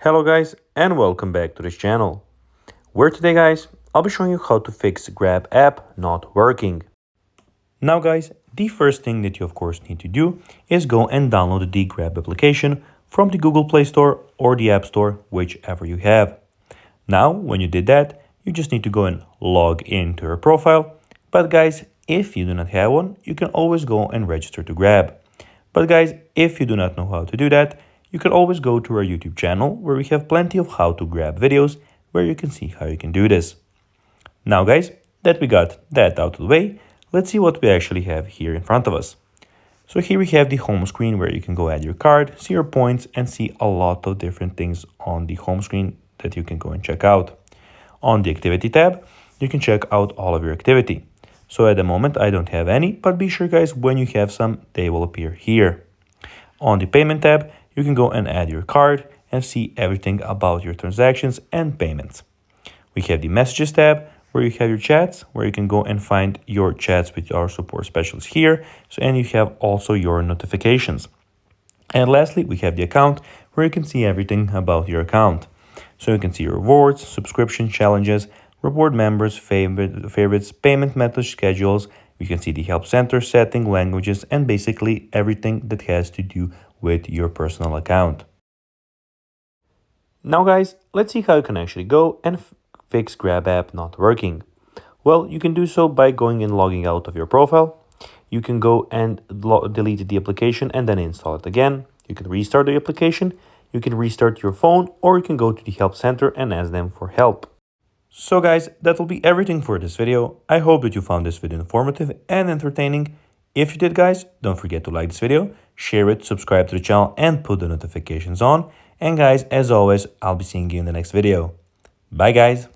Hello guys and welcome back to this channel, where today guys I'll be showing you how to fix Grab app not working. Now guys, the first thing that you of course need to do is go and download the Grab application from the Google Play Store or the App Store, whichever you have. Now when you did that, you just need to go and log into your profile. But guys, if you do not have one, you can always go and register to Grab. But guys, if you do not know how to do that, you can always go to our YouTube channel where we have plenty of how to Grab videos where you can see how you can do this. Now guys, that we got that out of the way, let's see what we actually have here in front of us. So here we have the home screen where you can go add your card, see your points, and see a lot of different things on the home screen that you can go and check out. On the activity tab, you can check out all of your activity. So at the moment I don't have any, but be sure guys, when you have some, they will appear here. On the payment tab, you can go and add your card and see everything about your transactions and payments. We have the messages tab where you have your chats, where you can go and find your chats with our support specialists here. And you have also your notifications. And lastly, we have the account where you can see everything about your account. So you can see your rewards, subscription challenges, reward members, favorites, payment method schedules. You can see the help center, setting, languages, and basically everything that has to do with your personal account. Now guys, let's see how you can actually go and fix Grab app not working. Well, you can do so by going and logging out of your profile. You can go and delete the application and then install it again. You can restart the application, you can restart your phone, or you can go to the help center and ask them for help. So guys, that will be everything for this video. I hope that you found this video informative and entertaining. If you did guys, don't forget to like this video, share it, subscribe to the channel, and put the notifications on. And guys, as always, I'll be seeing you in the next video. Bye guys.